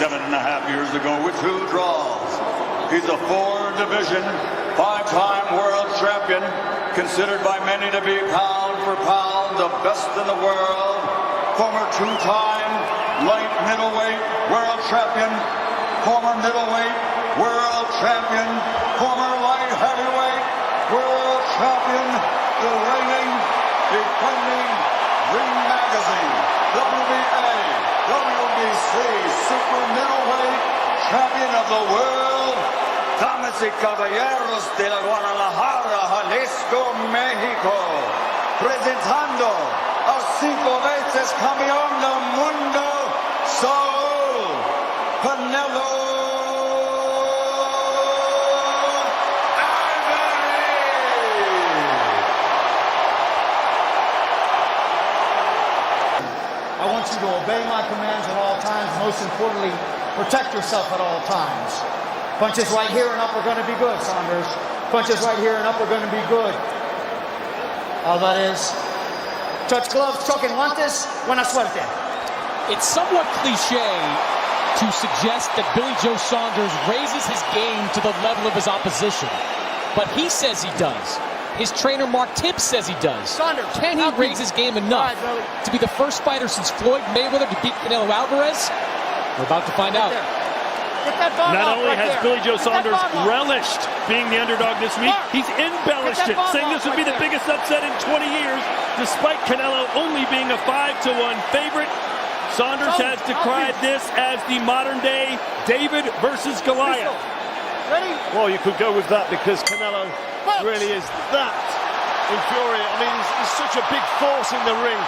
7.5 years ago with 2 draws. He's a 4-division, 5-time world champion, considered by many to be pound for pound the best in the world. Former 2-time light middleweight world champion, former middleweight world champion, former light heavyweight world champion, the reigning, defending Ring Magazine, WBA, WBC super middleweight champion of the world. Damas y caballeros de la Guadalajara, Jalisco, México, presentando a 5 veces campeón del mundo, Saul Canelo. I want you to obey my commands at all times. Most importantly, protect yourself at all times. Punches right here and up are going to be good, Saunders. Punches right here and up are going to be good. All that is, touch gloves, choque guantes, buena suerte. It's somewhat cliche to suggest that Billy Joe Saunders raises his game to the level of his opposition. But he says he does. His trainer Mark Tibbs says he does. Saunders, can he raise his game enough to be the first fighter since Floyd Mayweather to beat Canelo Alvarez? We're about to find out. Not only has Billy Joe Saunders relished being the underdog this week, he's embellished it, saying this would be the biggest upset in 20 years, despite Canelo only being a 5-1 favorite. Saunders has decried this as the modern-day David versus Goliath. Well, you could go with that because Canelo really is that infuriating. I mean, he's such a big force in the ring.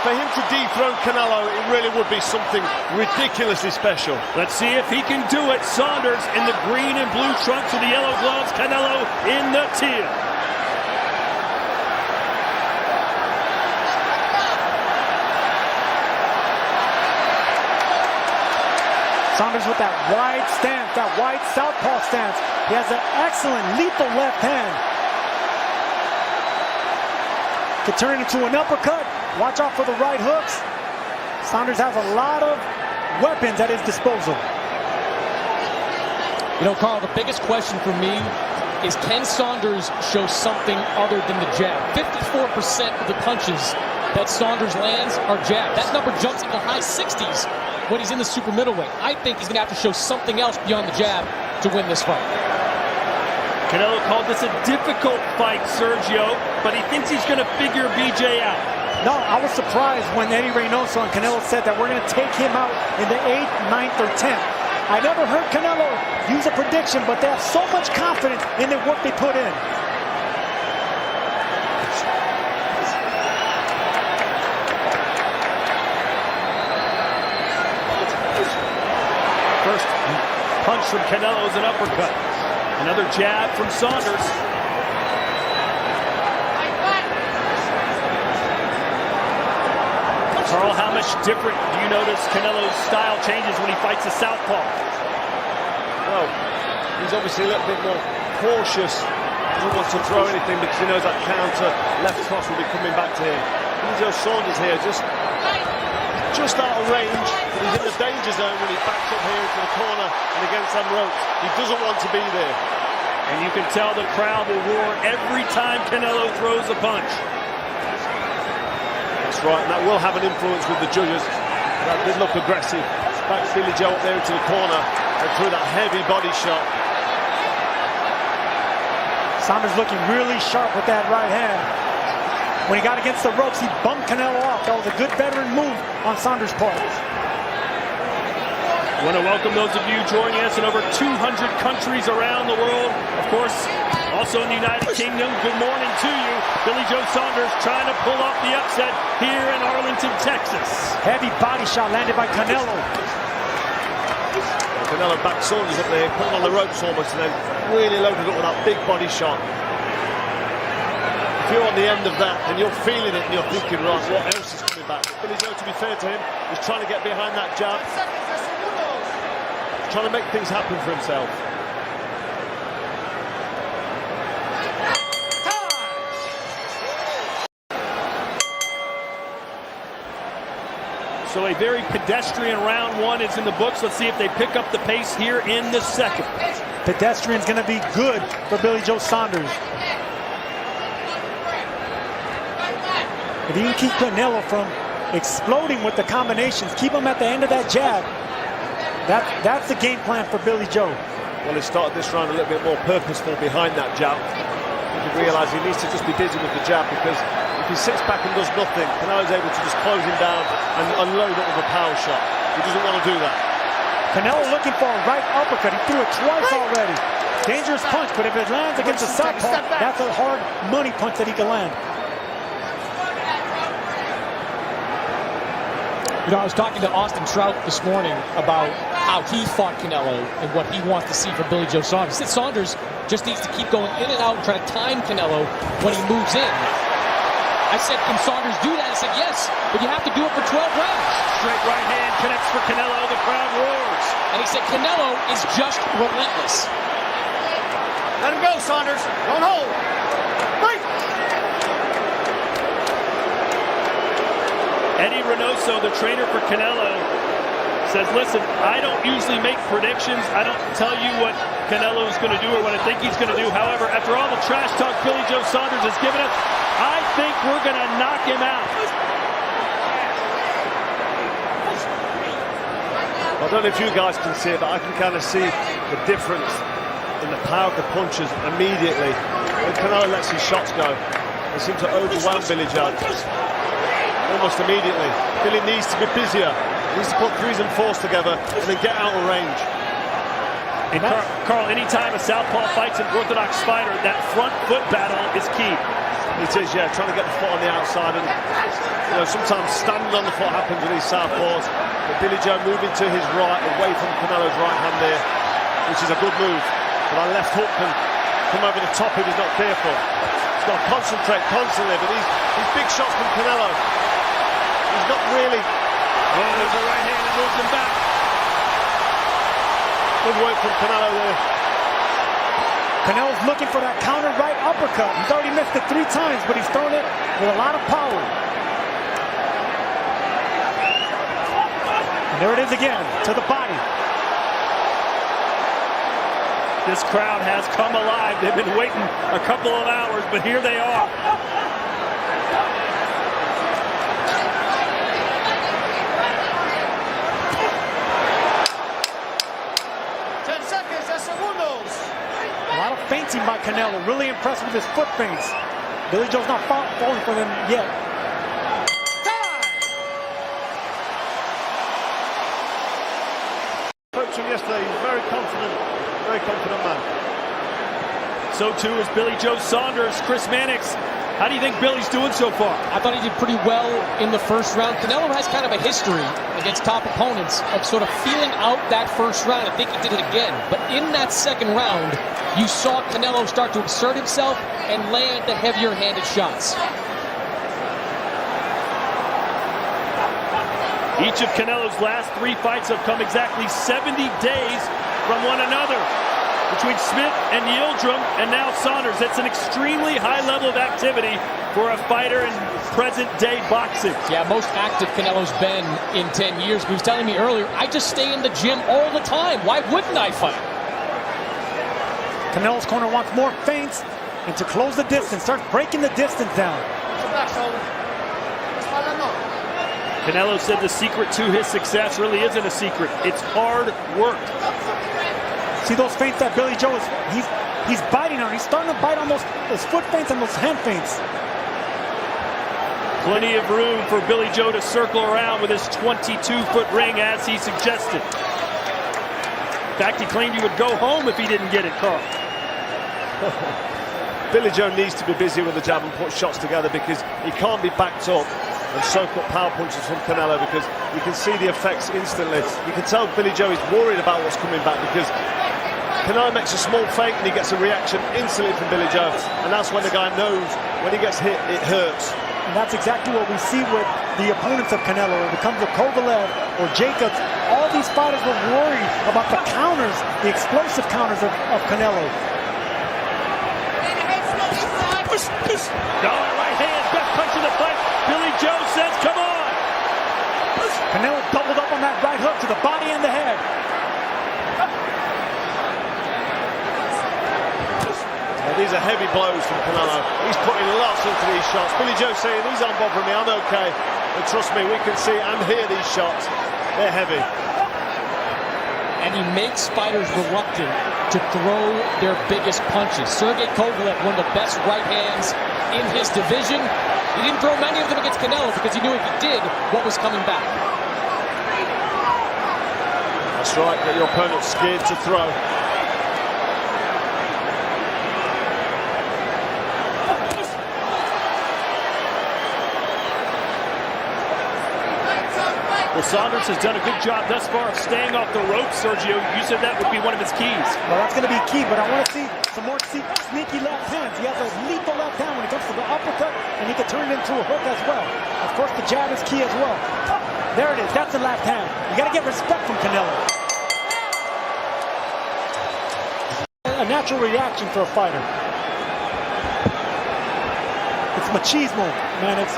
For him to dethrone Canelo, it really would be something ridiculously special. Let's see if he can do it. Saunders in the green and blue trunks with the yellow gloves. Canelo in the teal. Saunders with that wide stance, that wide southpaw stance. He has an excellent, lethal left hand. Could turn into an uppercut. Watch out for the right hooks. Saunders has a lot of weapons at his disposal. You know, Carl, the biggest question for me is, can Saunders show something other than the jab? 54% of the punches that Saunders lands are jab. That number jumps into high 60s when he's in the super middleweight. I think he's going to have to show something else beyond the jab to win this fight. Canelo called this a difficult fight, Sergio, but he thinks he's going to figure BJ out. No, I was surprised when Eddie Reynoso and Canelo said that we're going to take him out in the 8th, 9th, or 10th. I never heard Canelo use a prediction, but they have so much confidence in the work they put in. First punch from Canelo is an uppercut. Another jab from Saunders. Carl, how much different do you notice Canelo's style changes when he fights a southpaw? Well, he's obviously a little bit more cautious. He doesn't want to throw anything because he knows that counter left cross will be coming back to him. Billy Joe Saunders here just out of range, but he's in the danger zone when he backs up here into the corner and against them ropes. He doesn't want to be there. And you can tell the crowd will roar every time Canelo throws a punch. That's right, and that will have an influence with the judges. That did look aggressive. Back Billy Joe up there into the corner and threw that heavy body shot. Saunders looking really sharp with that right hand. When he got against the ropes, he bumped Canelo off. That was a good veteran move on Saunders' part. I want to welcome those of you joining us in over 200 countries around the world. Of course, also in the United Kingdom, good morning to you. Billy Joe Saunders trying to pull off the upset here in Arlington, Texas. Heavy body shot landed by Canelo. Canelo backed Saunders up there, put him on the ropes almost, and then really loaded up with that big body shot. If you're on the end of that and you're feeling it and you're thinking, right, what else is coming back? Billy Joe, to be fair to him, is trying to get behind that jab. Trying to make things happen for himself. So a very pedestrian round one is in the books. Let's see if they pick up the pace here in the second. Pedestrian's going to be good for Billy Joe Saunders. If he can keep Canelo from exploding with the combinations, keep him at the end of that jab, that's the game plan for Billy Joe. Well, he started this round a little bit more purposeful behind that jab. You can realise he needs to just be busy with the jab, because if he sits back and does nothing, Canelo's able to just close him down and unload it with a power shot. He doesn't want to do that. Canelo looking for a right uppercut. He threw it twice already. Dangerous punch, but if it lands against the southpaw, that's a hard money punch that he can land. You know, I was talking to Austin Trout this morning about how he fought Canelo and what he wants to see from Billy Joe Saunders. He said Saunders just needs to keep going in and out and try to time Canelo when he moves in. I said, can Saunders do that? He said, yes, but you have to do it for 12 rounds. Straight right hand connects for Canelo. The crowd roars. And he said, Canelo is just relentless. Let him go, Saunders. Don't hold. Fight! Eddie Reynoso, the trainer for Canelo, says, listen, I don't usually make predictions. I don't tell you what Canelo is going to do or what I think he's going to do. However, after all the trash talk Billy Joe Saunders has given us, I think we're going to knock him out. I don't know if you guys can see it, but I can kind of see the difference in the power of the punches immediately. When Canelo lets his shots go, they seem to overwhelm Billy Joe. Almost immediately. Billy needs to be busier. He needs to put threes and fours together and then get out of range. And Carl, anytime a southpaw fights an orthodox fighter, that front foot battle is key. It is, yeah, trying to get the foot on the outside, and you know, sometimes standing on the foot happens with these southpaws. But Billy Joe moving to his right, away from Canelo's right hand there, which is a good move. But our left hook can come over the top if he's not careful. He's got to concentrate constantly, but these big shots from Canelo, he's not really. Oh, there's a right hand that moves him back. Good work from Canelo there. Canelo's looking for that counter right uppercut. He's already missed it 3 times, but he's thrown it with a lot of power. And there it is again, to the body. This crowd has come alive. They've been waiting a couple of hours, but here they are. A lot of feinting by Canelo. Really impressed with his foot feints. Billy Joe's not falling for them yet. Coached him yesterday. He's very confident man. So too is Billy Joe Saunders. Chris Mannix, how do you think Billy's doing so far? I thought he did pretty well in the first round. Canelo has kind of a history against top opponents of sort of feeling out that first round. I think he did it again. But in that second round, you saw Canelo start to exert himself and land the heavier-handed shots. Each of Canelo's last 3 fights have come exactly 70 days from one another. Between Smith and Yildirim and now Saunders, it's an extremely high level of activity for a fighter in present-day boxing. Yeah, most active Canelo's been in 10 years. He was telling me earlier, I just stay in the gym all the time. Why wouldn't I fight? Canelo's corner wants more feints and to close the distance, start breaking the distance down. Canelo said the secret to his success really isn't a secret. It's hard work. See those feints that Billy Joe is, he's biting on. He's starting to bite on those foot feints and those hand feints. Plenty of room for Billy Joe to circle around with his 22-foot ring as he suggested. In fact, he claimed he would go home if he didn't get it, Carl. Billy Joe needs to be busy with the jab and put shots together, because he can't be backed up and soak up power punches from Canelo, because you can see the effects instantly. You can tell Billy Joe is worried about what's coming back, because Canelo makes a small fake and he gets a reaction instantly from Billy Joe, and that's when the guy knows when he gets hit, it hurts. And that's exactly what we see with the opponents of Canelo. When it comes to Kovalev or Jacobs, all these fighters were worried about the counters, the explosive counters of Canelo. Right hand, best punch of the fight. Billy Joe says, come on. Canelo doubled up on that right hook to the body and the head. These are heavy blows from Canelo. He's putting lots into these shots. Billy Joe saying, these aren't bothering me, I'm okay. And trust me, we can see and hear these shots. They're heavy. And he makes fighters reluctant to throw their biggest punches. Sergey Kovalev, one of the best right hands in his division. He didn't throw many of them against Canelo because he knew if he did, what was coming back. That's right, get your opponent scared to throw. Well, Saunders has done a good job thus far of staying off the ropes, Sergio. You said that would be one of his keys. Well, that's going to be key, but I want to see some more sneaky left hands. He has a lethal left hand when it comes to the uppercut, and he can turn it into a hook as well. Of course, the jab is key as well. There it is. That's the left hand. You got to get respect from Canelo. A natural reaction for a fighter. It's machismo, man. It's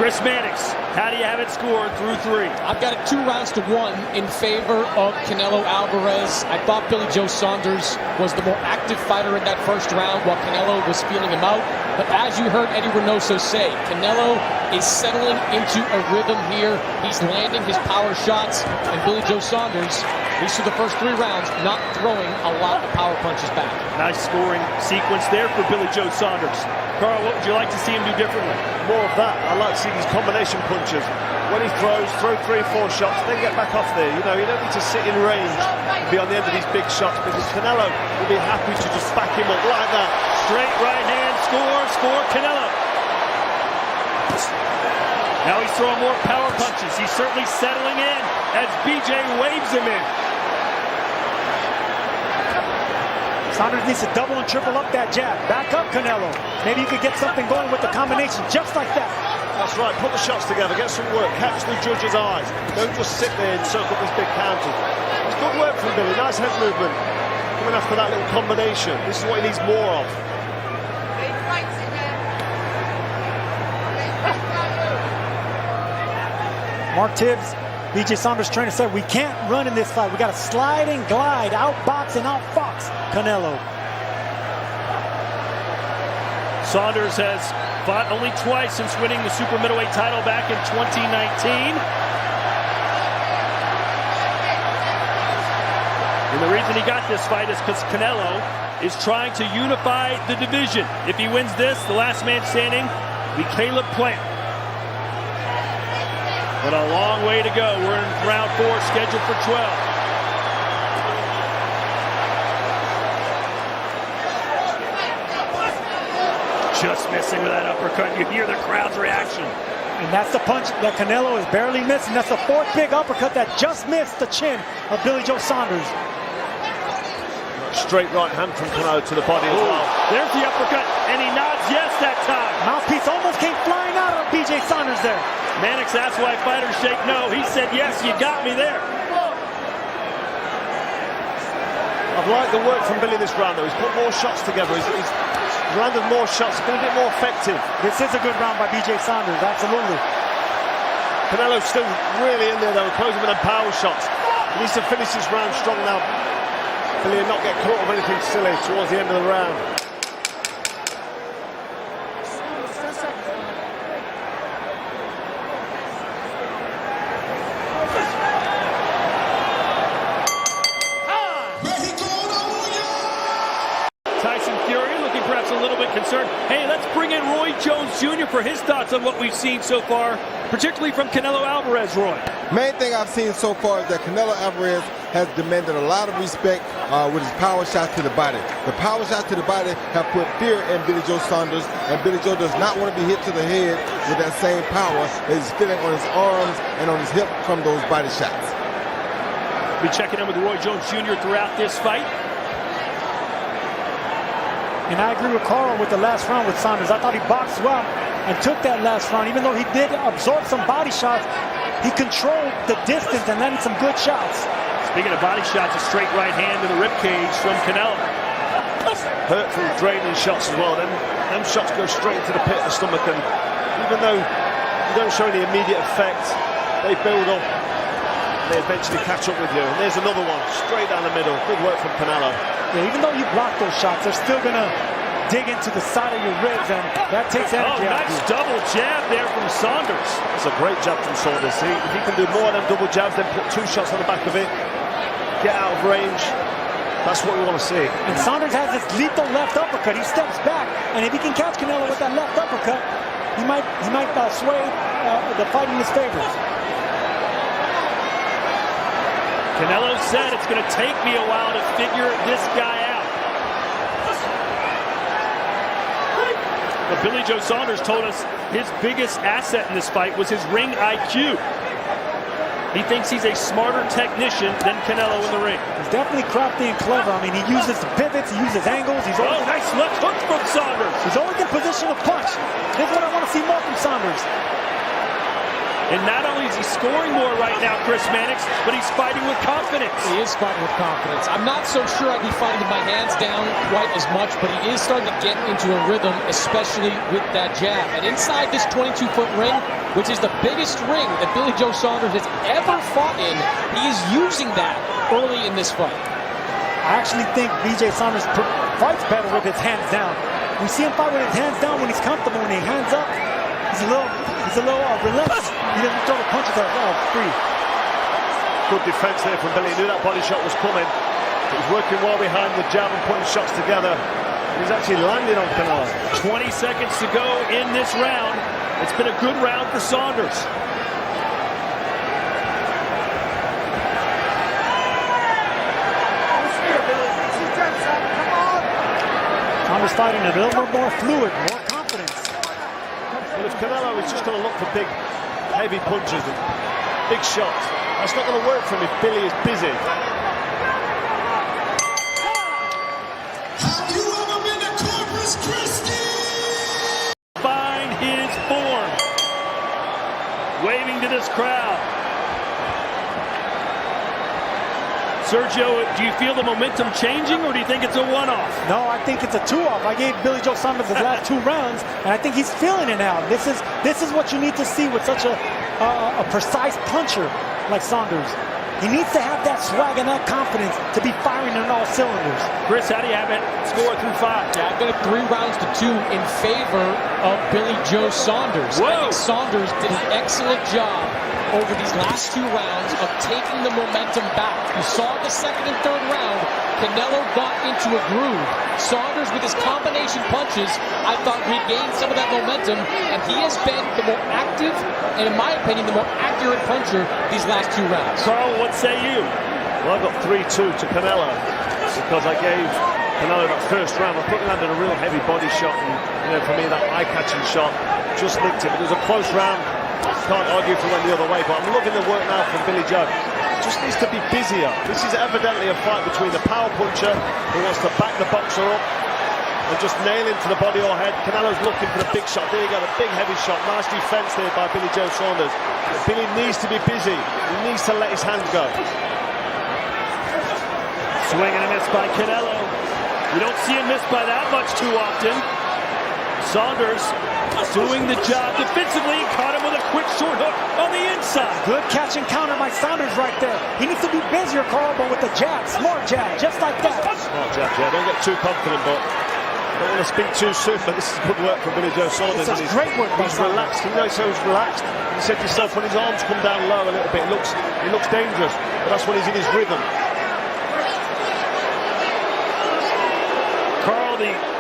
Chris Mannix, how do you have it scored through 3? I've got it 2 rounds to 1 in favor of Canelo Alvarez. I thought Billy Joe Saunders was the more active fighter in that first round while Canelo was feeling him out. But as you heard Eddie Reynoso say, Canelo is settling into a rhythm here. He's landing his power shots, and Billy Joe Saunders, at least through the first 3 rounds, not throwing a lot of power punches back. Nice scoring sequence there for Billy Joe Saunders. Carl, what would you like to see him do differently? More of that. I like to see these combination punches. When he throws, throw 3 or 4 shots, then get back off there. You know, you don't need to sit in range and be on the end of these big shots, because Canelo will be happy to just back him up like that. Straight right hand, score, Canelo. Now he's throwing more power punches. He's certainly settling in as BJ waves him in. Saunders needs to double and triple up that jab. Back up, Canelo. Maybe you could get something going with the combination just like that. That's right, put the shots together, get some work, catch the judge's eyes. Don't just sit there and soak up these big counters. It's good work from Billy, nice head movement. Coming after that little combination. This is what he needs more of. Mark Tibbs, BJ Saunders trainer, said we can't run in this fight. We got to slide and glide, outbox and outfox Canelo. Saunders has fought only twice since winning the super middleweight title back in 2019. And the reason he got this fight is because Canelo is trying to unify the division. If he wins this, the last man standing will be Caleb Plant. But a long way to go. We're in round 4, scheduled for 12. Just missing with that uppercut. You hear the crowd's reaction. And that's the punch that Canelo is barely missing. That's the 4th big uppercut that just missed the chin of Billy Joe Saunders. Straight right hand from Canelo to the body as well. There's the uppercut, and he nods yes that time. Mouthpiece almost came flying out of BJ Saunders there. Mannix asked why fighters shake no. He said, yes, you got me there. I've liked the work from Billy this round, though. He's put more shots together. He's landed more shots. He's been a bit more effective. This is a good round by BJ Saunders, absolutely. Canelo's still really in there, though, closing with them power shots. He needs to finish this round strong now. Billy and not get caught with anything silly towards the end of the round. A little bit concerned. Hey, let's bring in Roy Jones Jr. for his thoughts on what we've seen so far, particularly from Canelo Alvarez, Roy. Main thing I've seen so far is that Canelo Alvarez has demanded a lot of respect with his power shots to the body. The power shots to the body have put fear in Billy Joe Saunders, and Billy Joe does not want to be hit to the head with that same power that he's feeling on his arms and on his hip from those body shots. Be checking in with Roy Jones Jr. throughout this fight. And I agree with Carl with the last round with Saunders. I thought he boxed well and took that last round. Even though he did absorb some body shots, he controlled the distance and landed some good shots. Speaking of body shots, a straight right hand to the ribcage from Canelo. Hurtful, draining shots as well. Them shots go straight into the pit of the stomach. And even though you don't show any immediate effect, they build up, they eventually catch up with you. And there's another one, straight down the middle. Good work from Canelo. Yeah, even though you block those shots, they're still going to dig into the side of your ribs, and that takes energy out of you. Nice double jab there from Saunders. That's a great jab from Saunders. If he can do more than double jabs, then put 2 shots on the back of it, get out of range, that's what we want to see. And Saunders has this lethal left uppercut. He steps back, and if he can catch Canelo with that left uppercut, he might sway the fight in his favor. Canelo said it's going to take me a while to figure this guy out. But Billy Joe Saunders told us his biggest asset in this fight was his ring IQ. He thinks he's a smarter technician than Canelo in the ring. He's definitely crafty and clever. I mean, he uses pivots, he uses angles. He's always nice left hook from Saunders. He's always in position to punch. This is what I want to see more from Saunders. And not only is he scoring more right now, Chris Mannix, but he's fighting with confidence. He is fighting with confidence. I'm not so sure I'd be fighting with my hands down quite as much, but he is starting to get into a rhythm, especially with that jab. And inside this 22-foot ring, which is the biggest ring that Billy Joe Saunders has ever fought in, he is using that early in this fight. I actually think BJ Saunders fights better with his hands down. We see him fight with his hands down when he's comfortable. When he hands up, he's a little relentless. He doesn't throw the punches out free. Good defense there from Billy. He knew that body shot was coming. He's working well behind the jab and putting shots together. He's actually landing on Canelo. 20 seconds to go in this round. It's been a good round for Saunders. Saunders fighting a little more fluid, more confidence. But if Canelo is just going to look for big, heavy punches and big shots, that's not going to work for him if Billy is busy. Have you ever been to Corpus Christi? Find his form. Waving to this crowd. Sergio, do you feel the momentum changing, or do you think it's a one-off? No, I think it's a 2-off. I gave Billy Joe Saunders his last 2 rounds, and I think he's feeling it now. This is what you need to see with such a precise puncher like Saunders. He needs to have that swag and that confidence to be firing on all cylinders. Chris, how do you have it score through 5? Yeah, I've got it 3 rounds to 2 in favor of Billy Joe Saunders. Whoa. I think Saunders did an excellent job over these last 2 rounds of taking the momentum back. You saw the 2nd and 3rd round, Canelo got into a groove. Saunders, with his combination punches, I thought regained some of that momentum, and he has been the more active, and in my opinion, the more accurate puncher these last 2 rounds. Carl, what say you? Well, I got 3-2 to Canelo because I gave Canelo that first round. I thought he landed a real heavy body shot, and for me, that eye-catching shot just licked it. But it was a close round. Can't argue if it went the other way, but I'm loving the work now from Billy Joe. Just needs to be busier. This is evidently a fight between the power puncher who wants to back the boxer up and just nail into the body or head. Canelo's looking for the big shot. There you go, the big heavy shot. Nice defense there by Billy Joe Saunders. Billy needs to be busy. He needs to let his hands go. Swing and a miss by Canelo. You don't see him miss by that much too often. Saunders doing the job defensively. Caught him with a quick short hook on the inside. Good catch and counter by Saunders right there. He needs to be busier, Carl, but with the jab, smart jab, just like that. Smart jab, yeah. Don't get too confident, but don't want to speak too soon. But this is good work from Billy Joe Saunders. It's great work by He's Saunders. relaxed. You know, so he's relaxed. You said to yourself, when his arms come down low a little bit, it looks dangerous. But that's when he's in his rhythm. Carl,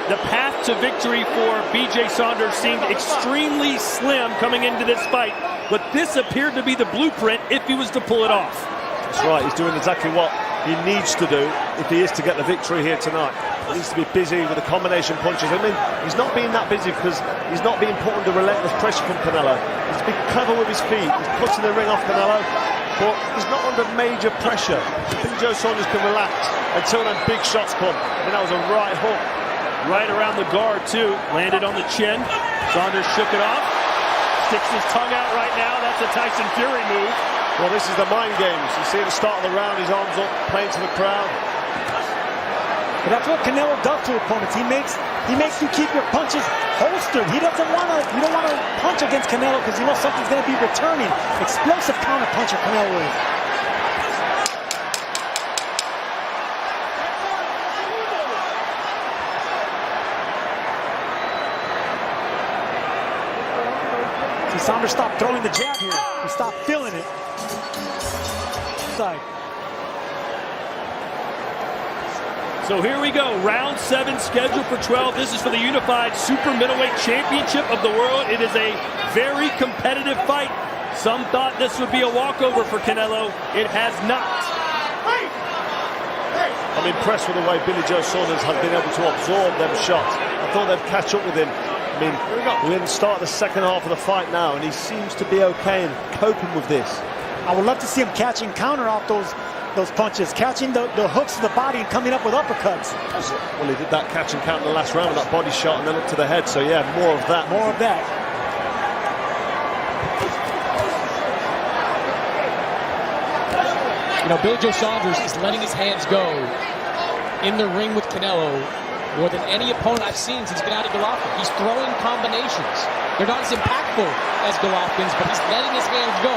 the path to victory for BJ Saunders seemed extremely slim coming into this fight, but this appeared to be the blueprint if he was to pull it off. That's right, he's doing exactly what he needs to do if he is to get the victory here tonight. He needs to be busy with the combination punches. I mean, he's not being that busy because he's not being put under relentless pressure from Canelo. He's being clever with his feet. He's putting the ring off Canelo, but he's not under major pressure. Billy Joe Saunders can relax until them big shots come. I mean, that was a right hook. Right around the guard, too. Landed on the chin. Saunders shook it off. Sticks his tongue out right now. That's a Tyson Fury move. Well, this is the mind games. You see at the start of the round, his arms up, playing to the crowd. But that's what Canelo does to opponents. He makes you keep your punches holstered. You don't want to punch against Canelo because you know something's going to be returning. Explosive counter puncher Canelo is. See, Saunders stopped throwing the jab here. He stopped feeling it. Side. So here we go, round 7 scheduled for 12. This is for the unified super middleweight championship of the world. It is a very competitive fight. Some thought this would be a walkover for Canelo. It has not. I'm impressed with the way Billy Joe Saunders has been able to absorb them shots. I thought they'd catch up with him. I mean, we're in the start of the second half of the fight now, and he seems to be okay and coping with this. I would love to see him catching counter off those punches, catching the hooks to the body and coming up with uppercuts. Well, he did that catch and count in the last round with that body shot and then up to the head. So yeah, more of that. More of that. You know, Billy Joe Saunders is letting his hands go in the ring with Canelo more than any opponent I've seen since Gennady Golovkin. He's throwing combinations. They're not as impactful as Golovkin's, but he's letting his hands go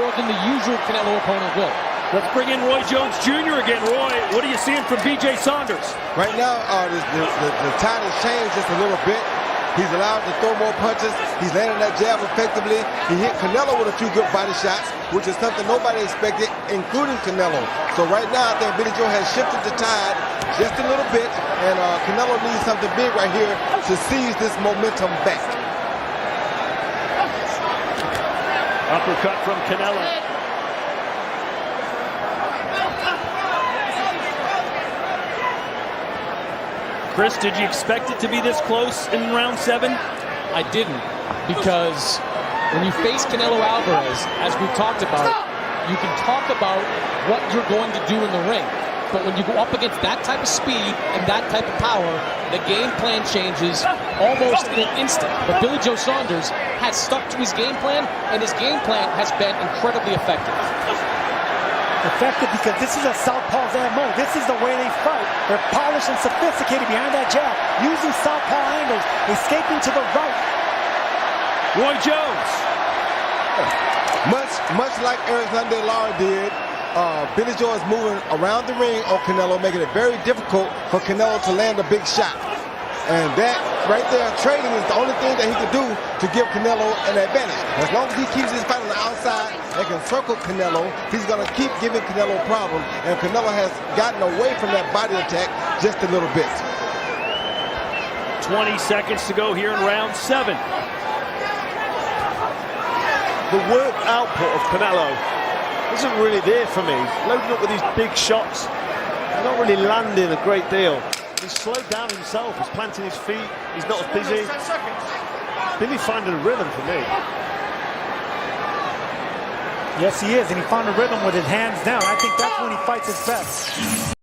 more than the usual Canelo opponent will. Let's bring in Roy Jones Jr. again. Roy, what are you seeing from B.J. Saunders? Right now, the tide has changed just a little bit. He's allowed to throw more punches. He's landing that jab effectively. He hit Canelo with a few good body shots, which is something nobody expected, including Canelo. So right now, I think Billy Joe has shifted the tide just a little bit, and Canelo needs something big right here to seize this momentum back. Uppercut from Canelo. Chris, did you expect it to be this close in round 7? I didn't, because when you face Canelo Alvarez, as we've talked about, you can talk about what you're going to do in the ring. But when you go up against that type of speed and that type of power, the game plan changes almost in an instant. But Billy Joe Saunders has stuck to his game plan, and his game plan has been incredibly effective. Effective because this is a southpaw's MO. This is the way they fight. They're polished and sophisticated behind that jab, using southpaw angles, escaping to the right. Roy Jones. Much like Alexander Lara did, Billy Joe is moving around the ring on Canelo, making it very difficult for Canelo to land a big shot. And that right there, trading is the only thing that he can do to give Canelo an advantage. As long as he keeps his fight on the outside and can circle Canelo, he's going to keep giving Canelo problems. And Canelo has gotten away from that body attack just a little bit. 20 seconds to go here in round 7. The work output of Canelo isn't really there for me. He's loading up with these big shots. He's not really landing a great deal. He's slowed down himself. He's planting his feet. He's not as busy. Billy finding a rhythm for me. Yes, he is, and he found a rhythm with his hands down. I think that's when he fights his best.